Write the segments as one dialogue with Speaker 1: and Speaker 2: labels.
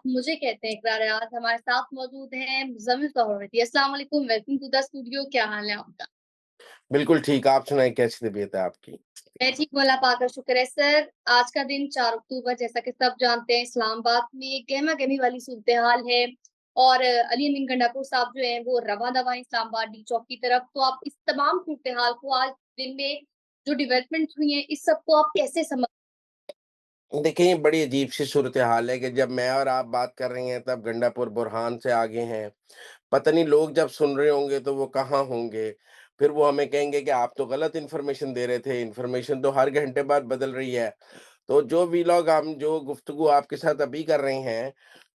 Speaker 1: मुझे कहते हैं इकरार। आज हमारे साथ मौजूद हैं मुज़म्मिल तौहरवती। अस्सलाम वालेकुम, वेलकम टू द स्टूडियो। क्या हाल है आपका?
Speaker 2: बिल्कुल ठीक, आप सुनाएँ कैसी तबीयत है आपकी?
Speaker 1: मैं ठीक हूँ, अल्लाह पाक का शुक्र है। सर, आज का दिन 4 अक्टूबर जैसा कि सब जानते हैं इस्लामाबाद में गहमा-गहमी वाली सूरत-ए-हाल है और अली अमीन गंडापुर साहब जो हैं वो रवां-दवां हैं इस्लामाबाद डी चौक की तरफ। तो आप इस तमाम सूरत-ए-हाल को आज दिन में जो डेवलपमेंट्स हुई हैं, इस सब को आप कैसे समझ
Speaker 2: देखिए, ये बड़ी अजीब-सी सूरत-ए-हाल है कि जब मैं और आप बात कर रहे हैं, तब गंडापुर बुरहान से आगे हैं। पता नहीं लोग जब सुन रहे होंगे, तो वो कहाँ होंगे? फिर वो हमें कहेंगे कि आप तो गलत इन्फॉर्मेशन दे रहे थे, इन्फॉर्मेशन तो हर घंटे बाद बदल रही है। तो जो वीलॉग हम जो गुफ्तगू आपके साथ अभी कर रहे हैं,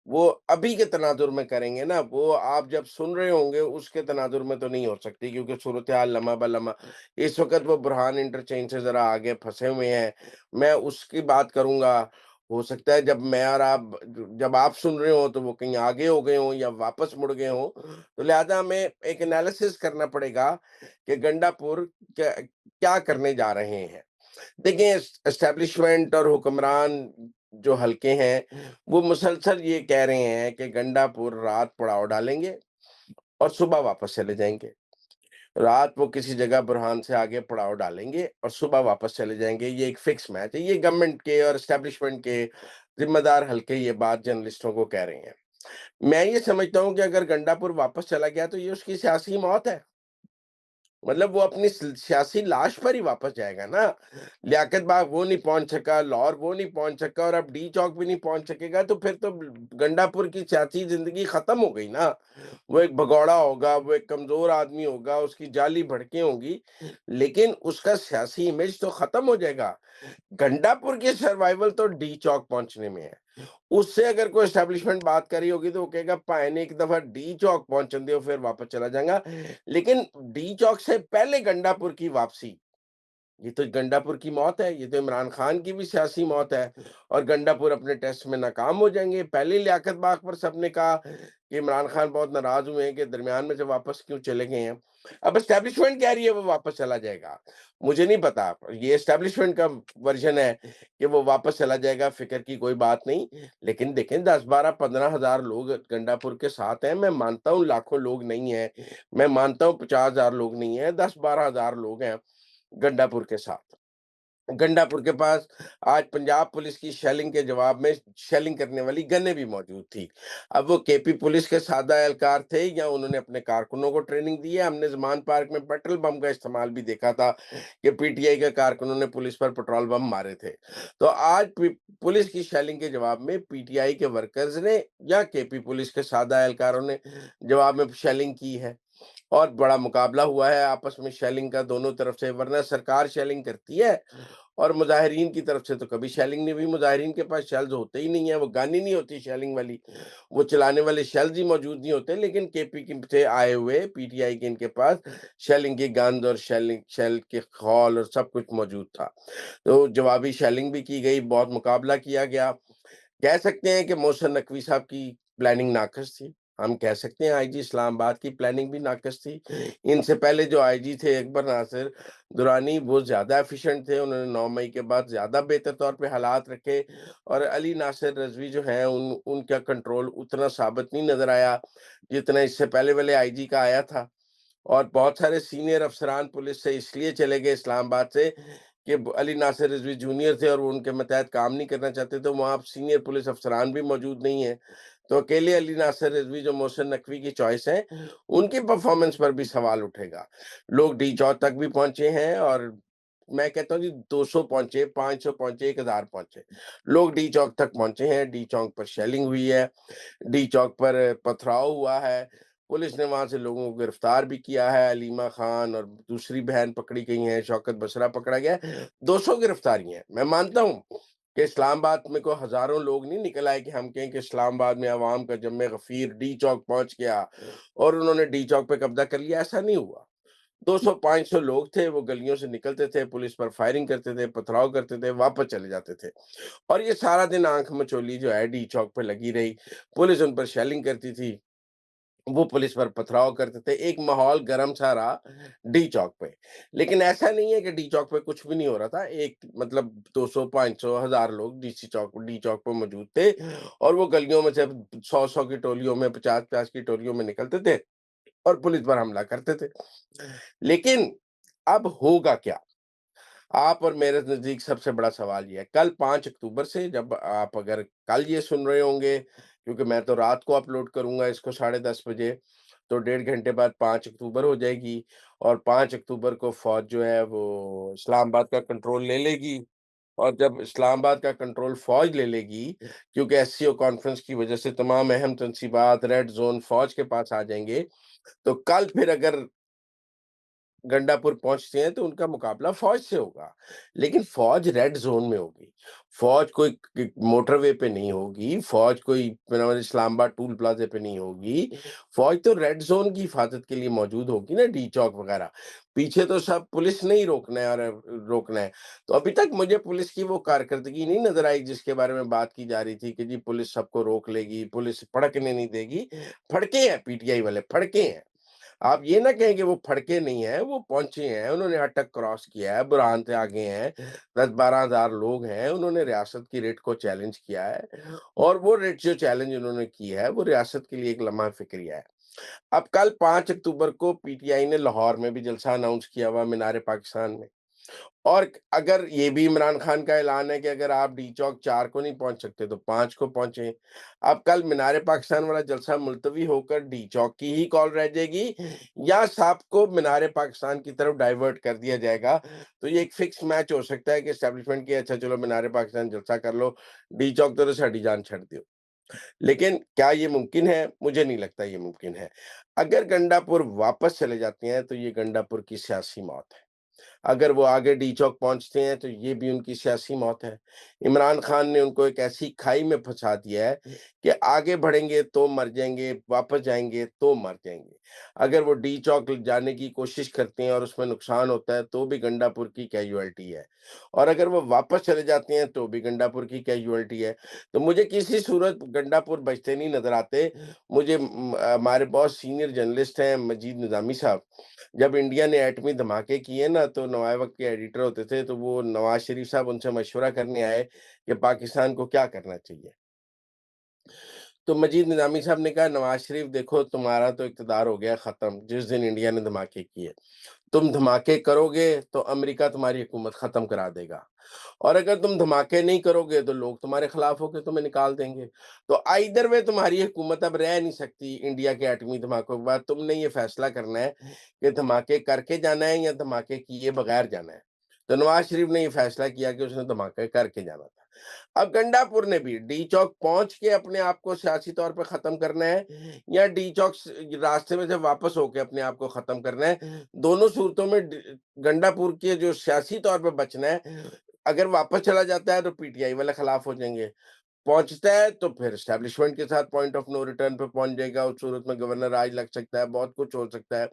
Speaker 2: वो अभी के तनाजुर में करेंगे ना, वो आप जब सुन रहे होंगे उसके तनाजुर में तो नहीं हो सकती क्योंकि सूरत-ए-हाल लम्हा-ब-लम्हा इस वक़्त वो बुरहान इंटरचेंज से ज़रा आगे फँसे हुए हैं। मैं उसकी बात करूँगा, हो सकता है जब आप सुन रहे हो तो वो कहीं आगे हो गए हों या वापस मुड़ गए हों, तो लिहाज़ा हमें एक एनालिसिस करना पड़ेगा कि गंडापुर क्या क्या करने जा रहे हैं। देखिए एस्टेब्लिशमेंट और हुक्मरान जो हल्के हैं, वो मुसलसल ये कह रहे हैं कि गंडापुर रात पड़ाव डालेंगे और सुबह वापस चले जाएँगे। रात वो किसी जगह बुरहान से आगे पड़ाव डालेंगे और सुबह वापस चले जाएँगे, ये एक फिक्स मैच है। ये गवर्नमेंट के और एस्टेब्लिशमेंट के ज़िम्मेदार हल्के ये बात जर्नलिस्टों को कह रहे हैं। मैं ये समझता हूँ कि अगर गंडापुर वापस चला गया तो ये उसकी सियासी मौत है। मतलब वो अपनी सियासी लाश पर ही वापस जाएगा ना। लियाकत बाग वो नहीं पहुंच सका, लाहौर वो नहीं पहुंच सका और अब डी चौक भी नहीं पहुंच सकेगा तो फिर तो गंडापुर की सियासी जिंदगी खत्म हो गई ना। वो एक भगौड़ा होगा, वो एक कमजोर आदमी होगा, उसकी जाली भड़कें होंगी, लेकिन उसका सियासी इमेज तो खत्म हो जाएगा। गंडापुर की सर्वाइवल तो डी चौक पहुंचने में है। उससे अगर कोई एस्टेब्लिशमेंट बात करी होगी तो वो कहेगा भाई ने एक दफा डी चौक पहुंचन दियो फिर वापस चला जाएगा। लेकिन डी चौक से पहले गंडापुर की वापसी, ये तो गंडापुर की मौत है, ये तो इमरान खान की भी सियासी मौत है और गंडापुर अपने टेस्ट में नाकाम हो जाएँगे। पहले ही लियाकत बाग पर सबने कहा कि इमरान खान बहुत नाराज़ हुए हैं कि दरमियान में से वापस क्यों चले गए हैं। अब एस्टेब्लिशमेंट कह रही है वो वापस चला जाएगा। मुझे नहीं पता, ये एस्टेब्लिशमेंट का वर्ज़न है कि वो वापस चला जाएगा, फ़िक्र की कोई बात नहीं। लेकिन देखें 10, 12, 15 हज़ार लोग गंडापुर के साथ हैं। मैं मानता हूँ लाखों लोग नहीं हैं, मैं मानता हूँ 50 हज़ार लोग नहीं हैं, 10, 12 हज़ार लोग हैं गंडापुर के साथ। गंडापुर के पास आज पंजाब पुलिस की शेलिंग के जवाब में शेलिंग करने वाली गनें भी मौजूद थी। अब वो केपी पुलिस के सादा एहलकार थे या उन्होंने अपने कारकुनों को ट्रेनिंग दी है। हमने ज़मान पार्क में पेट्रोल बम का इस्तेमाल भी देखा था कि पीटीआई के कारकुनों ने पुलिस पर पेट्रोल बम मारे थे। तो आज पुलिस की शेलिंग के जवाब में पीटीआई के वर्कर्स ने या केपी पुलिस के सादा एहलकारों ने जवाब में शेलिंग की है। और बड़ा मुकाबला हुआ है आपस में शेलिंग का दोनों तरफ से, वरना सरकार शेलिंग करती है और मुजाहिरीन की तरफ से तो कभी शेलिंग नहीं हुई। मुजाहिरीन के पास शेल्स होते ही नहीं है, वो गन ही नहीं होती शेलिंग वाली, वो चलाने वाले शेल्स ही मौजूद नहीं होते। लेकिन केपी की से आए हुए पीटीआई के इनके पास शेलिंग की गन्स और शेल के खौल और सब कुछ मौजूद था। तो जवाबी शेलिंग भी की गई, बहुत मुकाबला किया गया। कह सकते हैं कि मोहसिन नकवी साहब की प्लानिंग नाक़िस थी। हम कह सकते हैं आईजी इस्लामाबाद की प्लानिंग भी नाक़िस थी। इनसे पहले जो आईजी थे अकबर नासिर दुरानी, वो ज़्यादा एफ़िशिएंट थे। उन्होंने 9 मई के बाद ज़्यादा बेहतर तौर पे हालात रखे और अली नासिर रिज़वी जो हैं उनका कंट्रोल उतना साबित नहीं नज़र आया, जितना इससे पहले वाले आईजी का आया था। और बहुत सारे सीनियर अफ़सरान पुलिस से इसलिए चले गए इस्लामाबाद से कि अली नासिर रिज़वी जूनियर थे और वो उनके मतहत काम नहीं करना चाहते, तो वहाँ अब सीनियर पुलिस अफ़सरान भी मौजूद नहीं हैं। तो अकेले अली नासिर रिज़वी जो मोहसिन नकवी की चॉइस है, उनकी परफ़ॉर्मेंस पर भी सवाल उठेगा। लोग डी चौक तक भी पहुँचे हैं और मैं कहता हूँ जी 200 पहुँचे, 500 पहुँचे, 1000 पहुँचे। लोग डी चौक तक पहुँचे हैं, डी चौक पर शेलिंग हुई है, डी चौक पर पथराव हुआ है। पुलिस ने वहाँ से लोगों को गिरफ्तार भी किया है, अलीमा खान और दूसरी बहन पकड़ी गई हैं, शौकत बसरा पकड़ा गया है। 200 गिरफ्तारियाँ हैं। मैं मानता हूँ कि इस्लामाबाद में कोई हज़ारों लोग नहीं निकल आए कि हम कहें कि इस्लामाबाद में अवाम का जम्मे गफ़ीर डी चौक पहुँच गया और उन्होंने डी चौक पे कब्ज़ा कर लिया, ऐसा नहीं हुआ। 200-500 लोग थे, वो गलियों से निकलते थे, पुलिस पर फायरिंग करते थे, पथराव करते थे, वापस चले जाते थे। और ये सारा दिन आँख मचोली जो है डी चौक पे लगी रही। पुलिस उन पर शेलिंग करती थी। वो पुलिस पर पथराव करते थे, एक माहौल गरम सा रहा डी चौक पे। लेकिन ऐसा नहीं है कि डी चौक पे कुछ भी नहीं हो रहा था, एक मतलब 200, 500, 1000 लोग डी चौक पे मौजूद थे और वो गलियों में से 100-100 की टोलियों में, 50-50 की टोलियों में निकलते थे और पुलिस पर हमला करते थे। लेकिन अब होगा क्या? आप और मेरे नज़दीक सबसे बड़ा सवाल ये है, कल 5 अक्टूबर से जब आप अगर कल ये सुन रहे होंगे, क्योंकि मैं तो रात को अपलोड करूँगा इसको 10:30 बजे, तो डेढ़ घंटे बाद 5 अक्टूबर हो जाएगी और 5 अक्टूबर को फ़ौज जो है वो इस्लामाबाद का कंट्रोल ले लेगी और जब इस्लामाबाद का कंट्रोल फ़ौज ले लेगी, क्योंकि एससीओ कॉन्फ्रेंस की वजह से तमाम अहम तंसीबात, रेड ज़ोन फ़ौज के पास आ जाएँगे, तो कल फिर अगर गंडापुर पहुँचते हैं तो उनका मुकाबला फ़ौज से होगा। लेकिन फ़ौज रेड ज़ोन में होगी। फ़ौज कोई क मोटरवे पे नहीं होगी, फ़ौज कोई इस्लामाबाद टूल प्लाज़ा पे नहीं होगी। फ़ौज तो रेड ज़ोन की हिफाज़त के लिए मौजूद होगी ना डी चौक वग़ैरह। पीछे तो सब पुलिस ने ही रोकना है और रोकना है। तो अभी तक मुझे पुलिस की वो कारकर्दगी नहीं नज़र आई जिसके बारे में बात की जा रही थी कि जी पुलिस सबको रोक लेगी, पुलिस भड़कने नहीं देगी। भड़के हैं पीटीआई वाले, भड़के हैं। आप ये ना कहें कि वो फड़के नहीं हैं, वो पहुँचे हैं, उन्होंने अटक क्रॉस किया है, बुरहान से आगे हैं, 10-12 हज़ार लोग हैं, उन्होंने रियासत की रिट को चैलेंज किया है और वो रिट जो चैलेंज उन्होंने की है, वो रियासत के लिए एक लम्हा फ़िक्रिया है। अब कल 5 अक्टूबर को पीटीआई ने लाहौर में भी जलसा अनाउंस किया हुआ मीनार-ए-पाकिस्तान में। और अगर ये भी इमरान खान का ऐलान है कि अगर आप डी चौक 4 को नहीं पहुँच सकते तो 5 को पहुँचे। अब कल मीनार-ए-पाकिस्तान वाला जलसा मुलतवी होकर डी चौक की ही कॉल रह जाएगी या सबको मीनार-ए-पाकिस्तान की तरफ डाइवर्ट कर दिया जाएगा। तो ये एक फिक्स मैच हो सकता है कि एस्टेब्लिशमेंट की अच्छा चलो मीनार-ए-पाकिस्तान जलसा कर लो, डी चौक तो साडी जान छੱਡ दियो। लेकिन क्या ये मुमकिन है? मुझे नहीं लगता ये मुमकिन है। अगर गंडापुर वापस चले जाते हैं तो ये गंडापुर की सियासी मौत है। अगर वो आगे डी चौक पहुँचते हैं तो ये भी उनकी सियासी मौत है। इमरान खान ने उनको एक ऐसी खाई में फँसा दिया है कि आगे बढ़ेंगे तो मर जाएँगे, वापस जाएँगे तो मर जाएँगे। अगर वो डी चौक जाने की कोशिश करते हैं और उसमें नुकसान होता है तो भी गंडापुर की कैजुअल्टी है और अगर वो वापस चले जाते हैं तो भी गंडापुर की कैजुअल्टी है। तो मुझे किसी सूरत गंडापुर बचते नहीं नज़र आते। मुझे हमारे बहुत सीनियर जर्नलिस्ट हैं मजीद निज़ामी साहब, जब इंडिया ने एटमी धमाके किए ना तो नवाए वक़्त के एडिटर होते थे, तो वो नवाज़ शरीफ साहब उनसे मशवरा करने आए कि पाकिस्तान को क्या करना चाहिए। तो मजीद निज़ामी साहब ने कहा नवाज़ शरीफ देखो तुम्हारा तो इक़्तिदार हो गया ख़त्म, जिस दिन इंडिया ने धमाके किए। तुम धमाके करोगे तो अमेरिका तुम्हारी हुकूमत ख़त्म करा देगा और अगर तुम धमाके नहीं करोगे तो लोग तुम्हारे खिलाफ होके तुम्हें निकाल देंगे। तो आइदर वे तुम्हारी हुकूमत अब रह नहीं सकती इंडिया के एटमी धमाकों के बाद। तुमने ये फैसला करना है कि धमाके करके जाना है या धमाके किए बगैर जाना है। तो नवाज शरीफ ने ये फैसला किया कि उसने धमाके करके जाना था। अब गंडापुर ने भी डी चौक पहुंच के अपने आप को सियासी तौर पे खत्म करना है या डी चौक रास्ते में से वापस होके अपने आप को खत्म करना है। दोनों सूरतों में गंडापुर के जो सियासी तौर पे बचना है, अगर वापस चला जाता है तो पीटीआई वाले खिलाफ हो जाएंगे, पहुंचता है तो फिर एस्टेब्लिशमेंट के साथ पॉइंट ऑफ नो रिटर्न पे पहुंच जाएगा। उस सूरत में गवर्नर राज लग सकता है, बहुत कुछ हो सकता है।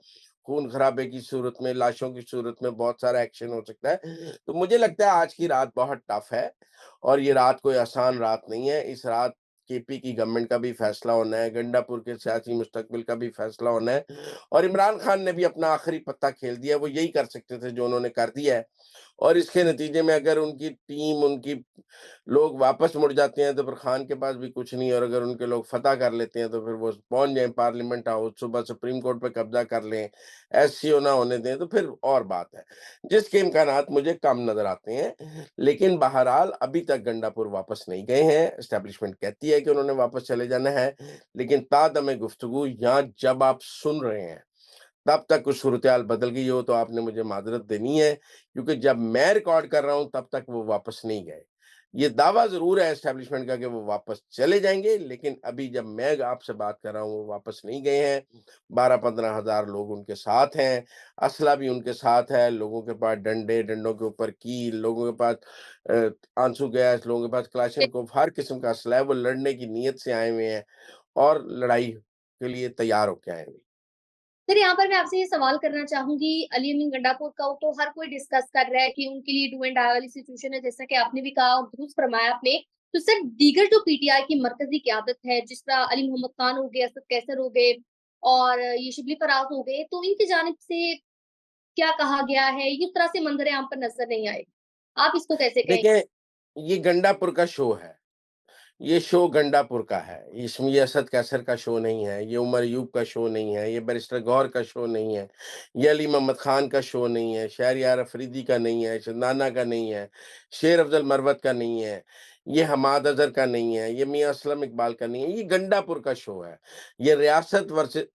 Speaker 2: खून खराबे की सूरत में, लाशों की सूरत में बहुत सारा एक्शन हो सकता है। तो मुझे लगता है आज की रात बहुत टफ है और ये रात कोई आसान रात नहीं है। इस रात केपी की गवर्नमेंट का भी फैसला होना है, गंडापुर के सियासी मुस्तकबिल का भी फैसला होना है और इमरान खान ने भी अपना आखिरी पत्ता खेल दिया। वो यही कर सकते थे जो उन्होंने कर दिया है और इसके नतीजे में अगर उनकी टीम, उनकी लोग वापस मुड़ जाते हैं तो फिर खान के पास भी कुछ नहीं है और अगर उनके लोग फतह कर लेते हैं तो फिर वो पहुंच जाएँ पार्लियामेंट हाउस, सुबह सुप्रीम कोर्ट पे कब्जा कर लें, एससीओ ना होने दें तो फिर और बात है। जिसके इम्कानात मुझे कम नज़र आते हैं। लेकिन बहरहाल अभी तक गंडापुर वापस नहीं गए हैं। एस्टेब्लिशमेंट कहती है कि उन्होंने वापस चले जाना है, लेकिन तादमे गुफ्तगू यहाँ जब आप सुन रहे हैं तब तक कुछ सूरत-ए-हाल बदल गई हो तो आपने मुझे माज़रत देनी है, क्योंकि जब मैं रिकॉर्ड कर रहा हूँ तब तक वो वापस नहीं गए। ये दावा ज़रूर है एस्टेब्लिशमेंट का कि वो वापस चले जाएँगे, लेकिन अभी जब मैं आपसे बात कर रहा हूँ वो वापस नहीं गए हैं। 12-15 हज़ार लोग उनके साथ हैं, असला भी उनके साथ है, लोगों के पास डंडे, डंडों के ऊपर कील, लोगों के पास आंसू गैस, लोगों के पास क्लाशनकोव, हर किस्म का असला है, वो लड़ने की नीयत से आए हुए हैं और लड़ाई के लिए तैयार होके आए हुए हैं।
Speaker 1: फिर यहाँ पर मैं आपसे ये सवाल करना चाहूँगी, अली अमीन गंडापुर का तो हर कोई डिस्कस कर रहा है कि उनके लिए डू एंड डाई वाली सिचुएशन है, जैसा कि आपने भी कहा और दुरुस्त फरमाया आपने। तो सर दीगर जो पीटीआई की मरकज़ी क़यादत है, जिस तरह अली मोहम्मद खान हो गए, असद कैसर हो गए, और ये शिबली फरार हो गए, तो इनकी जानिब से क्या कहा गया है? इस तरह से मंज़र-ए-आम पर नज़र नहीं आए। आप इसको कैसे कहें?
Speaker 2: देखें, ये गंडापुर का शो है। ये शो गंडापुर का है। इसमें ये असद कैसर का शो नहीं है, ये उमर अयूब का शो नहीं है, ये बैरिस्टर गौहर का शो नहीं है, ये अली मोहम्मद खान का शो नहीं है, शहरयार अफरीदी का नहीं है, चंदाना का नहीं है, शेर अफ़ज़ल मरवत का नहीं है, ये हमाद अज़हर का नहीं है, ये मियां असलम इकबाल का नहीं है, ये गंडापुर का शो है। ये रियासत वर्सेस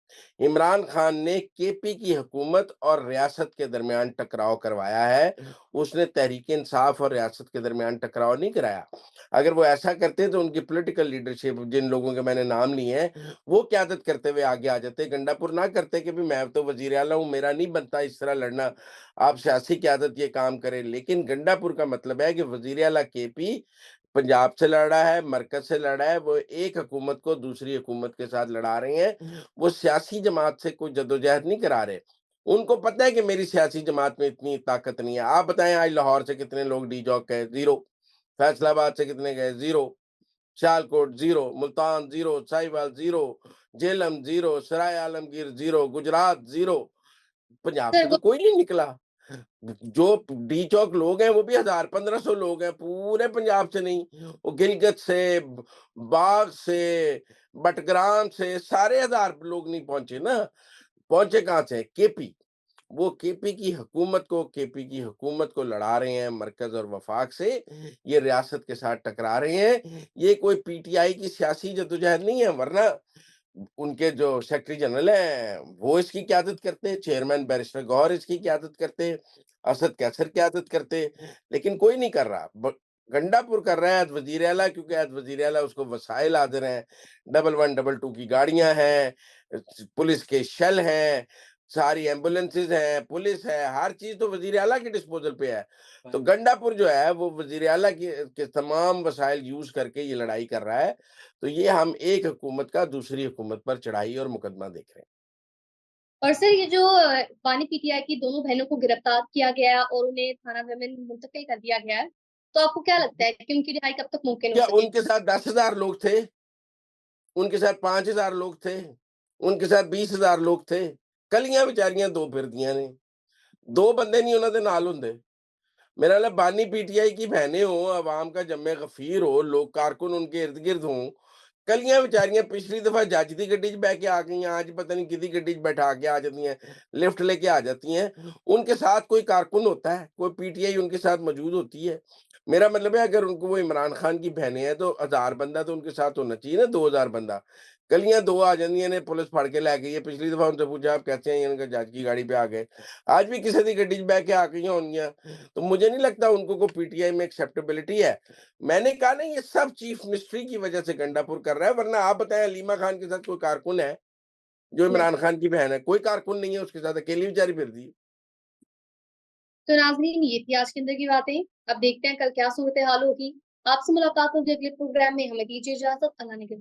Speaker 2: इमरान खान ने केपी की हुकूमत और रियासत के दरमियान टकराव करवाया है। उसने तहरीक इंसाफ और रियासत के दरमियान टकराव नहीं कराया। अगर वो ऐसा करते तो उनकी पॉलिटिकल लीडरशिप जिन लोगों के मैंने नाम लिए हैं, वो क़यादत करते हुए आगे आ जाते। गंडापुर ना करते कि भई मैं तो वज़ीर आला हूँ, मेरा नहीं बनता इस तरह लड़ना, आप सियासी क़यादत ये काम करे। लेकिन गंडापुर का मतलब है कि वज़ीर आला केपी पंजाब से लड़ रहा है, मरकज़ से लड़ रहा है, वो एक हुकूमत को दूसरी हुकूमत के साथ लड़ा रहे हैं। वो सियासी जमात से कोई जद्दोजहद नहीं करा रहे। उनको पता है कि मेरी सियासी जमात में इतनी ताकत नहीं है। आप बताएँ आज लाहौर से कितने लोग डी जॉक गए? 0। फैसलाबाद से कितने गए? 0, सियालकोट 0, मुल्तान 0, साहिवाल 0, झेलम 0, सराय आलमगीर 0, गुजरात 0, पंजाब
Speaker 1: सर
Speaker 2: से
Speaker 1: वो
Speaker 2: तो कोई नहीं निकला। जो डी चौक लोग हैं वो भी 1000-1500 लोग हैं, पूरे पंजाब से नहीं। वो गिलगित से, बाग से, बटग्राम से सारे 1000 लोग नहीं पहुँचे ना। पहुँचे कहाँ से? केपी। वो केपी की हुकूमत को लड़ा रहे हैं मरकज़ और वफ़ाक से, ये रियासत के साथ टकरा रहे हैं। ये कोई पीटीआई की सियासी जद्दोजहद नहीं है, वरना उनके जो सेक्रेटरी जनरल हैं, वो इसकी क़यादत करते, चेयरमैन बैरिस्टर गौहर इसकी क़यादत करते, असद कैसर क़यादत करते, लेकिन कोई नहीं कर रहा। ब गंडापुर कर रहा है वज़ीर आला, क्योंकि आज वज़ीर आला उसको वसाइल हाज़िर हैं, 1122 की गाड़ियाँ हैं, पुलिस के शेल हैं, सारी एम्बुलेंसेज़ हैं, पुलिस है, हर चीज़ तो वज़ीर आला के डिस्पोज़ल पे है। तो गंडापुर जो है वो वज़ीर आला के तमाम वसाइल यूज़ करके ये लड़ाई कर रहा है। तो ये हम एक हुकूमत का दूसरी हुकूमत पर चढ़ाई और मुकदमा देख रहे हैं।
Speaker 1: और सर ये जो बानी पीटीआई की दोनों बहनों को गिरफ्तार किया गया और उन्हें थाना में मुंतकिल कर दिया गया है, तो आपको क्या लगता है कि उनकी रिहाई कब तक मुमकिन हो
Speaker 2: क्या
Speaker 1: सकेगी?
Speaker 2: उनके साथ 10,000 लोग थे? उनके साथ 5,000 लोग थे? उनके साथ 20,000 लोग थे? कलियां बेचारियां दो फिरदियां ने, दो बंदे नहीं उन्होंने नाल हुंदे। मेरा मतलब बानी पीटीआई की बहनें हों, अवाम का जम्मे गफीर हो, लोग कारकुन उनके इर्द-गिर्द हों, कलियां बेचारियां पिछली दफा जज दी गड्डी च बह के आ गईं, आज पता नहीं किहदी गड्डी च बैठा के आ जाती हैं, लिफ्ट लेके आ जाती हैं। उनके साथ कोई कारकुन होता है, कोई पीटीआई उनके साथ मौजूद होती है। मेरा मतलब है अगर उनको वो इमरान खान की बहनें हैं तो 1000 बंदा तो उनके साथ होना चाहिए ना, 2000 बंदा। कलियां 2 आ जांदियां ने, पुलिस फड़ के लै गई है। पिछली दफा उनसे पूछा आप कैसे हैं? इन्होंने कहा जज की गाड़ी पे आ गए। आज भी किसी दी गड्डी च बह के आ गईयां होणगियां। तो मुझे नहीं लगता उनको कोई पीटीआई में एक्सेप्टेबिलिटी है। मैंने कहा ना ये सब चीफ मिनिस्ट्री की वजह से गंडापुर कर रहा है, वरना आप बताएं अलीमा खान के साथ कोई कारकुन है जो
Speaker 1: नहीं।
Speaker 2: इमरान खान की बहन है? कोई कारकुन नहीं है उसके साथ, अकेली बेचारी फिरती है।
Speaker 1: तो नाज़रीन ये थी आज के अंदर की बातें। अब देखते हैं कल क्या सूरत-ए-हाल होगी। आपसे मुलाकात होगी अगले प्रोग्राम में। हमें दीजिए इजाज़त। अल्लाह ने के